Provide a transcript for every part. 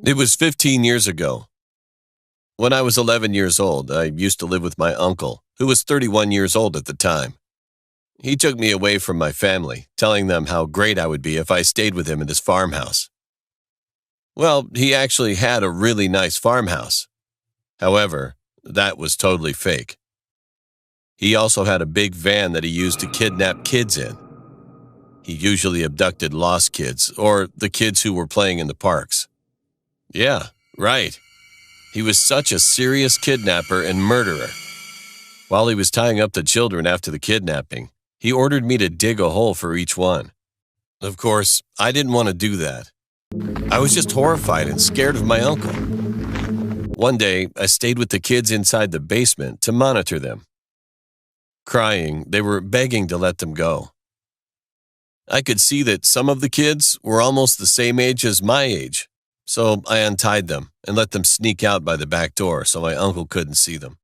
It was 15 years ago. When I was 11 years old, I used to live with my uncle, who was 31 years old at the time. He took me away from my family, telling them how great I would be if I stayed with him in his farmhouse. Well, he actually had a really nice farmhouse. However, that was totally fake. He also had a big van that he used to kidnap kids in. He usually abducted lost kids or the kids who were playing in the parks. Yeah, right. He was such a serious kidnapper and murderer. While he was tying up the children after the kidnapping, he ordered me to dig a hole for each one. Of course, I didn't want to do that. I was just horrified and scared of my uncle. One day, I stayed with the kids inside the basement to monitor them. Crying, they were begging to let them go. I could see that some of the kids were almost the same age as my age, so I untied them and let them sneak out by the back door so my uncle couldn't see them.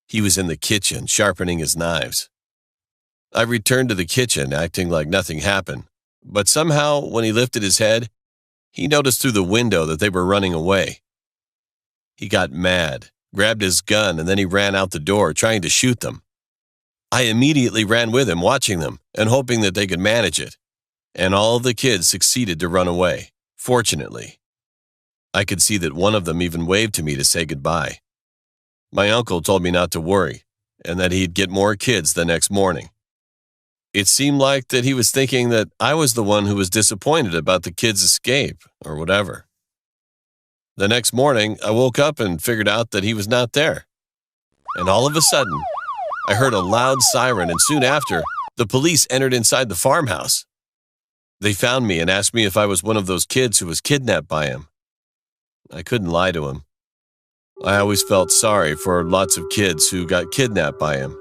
He was in the kitchen sharpening his knives. I returned to the kitchen acting like nothing happened, but somehow when he lifted his head, he noticed through the window that they were running away. He got mad, grabbed his gun, and then he ran out the door trying to shoot them. I immediately ran with him, watching them and hoping that they could manage it, and all of the kids succeeded to run away, fortunately. I could see that one of them even waved to me to say goodbye. My uncle told me not to worry and that he'd get more kids the next morning. It seemed like that he was thinking that I was the one who was disappointed about the kids' escape or whatever. The next morning, I woke up and figured out that he was not there. And all of a sudden, I heard a loud siren, and soon after, the police entered inside the farmhouse. They found me and asked me if I was one of those kids who was kidnapped by him. I couldn't lie to him. I always felt sorry for lots of kids who got kidnapped by him.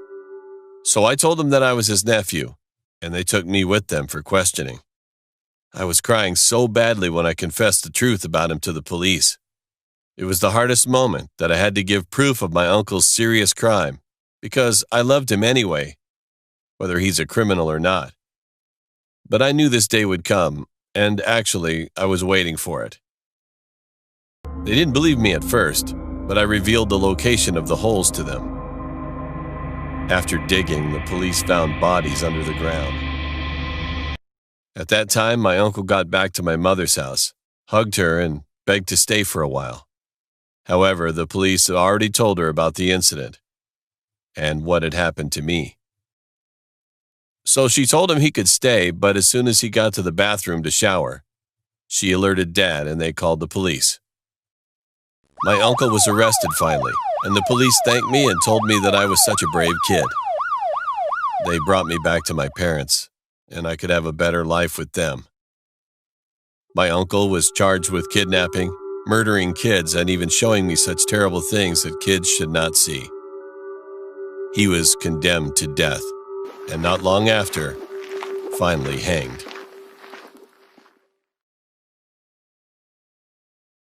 So I told them that I was his nephew, and they took me with them for questioning. I was crying so badly when I confessed the truth about him to the police. It was the hardest moment that I had to give proof of my uncle's serious crime, because I loved him anyway, whether he's a criminal or not. But I knew this day would come, and actually, I was waiting for it. They didn't believe me at first, but I revealed the location of the holes to them. After digging, the police found bodies under the ground. At that time, my uncle got back to my mother's house, hugged her, and begged to stay for a while. However, the police had already told her about the incident and what had happened to me. So she told him he could stay, but as soon as he got to the bathroom to shower, she alerted Dad and they called the police. My uncle was arrested finally, and the police thanked me and told me that I was such a brave kid. They brought me back to my parents, and I could have a better life with them. My uncle was charged with kidnapping, murdering kids, and even showing me such terrible things that kids should not see. He was condemned to death, and not long after, finally hanged.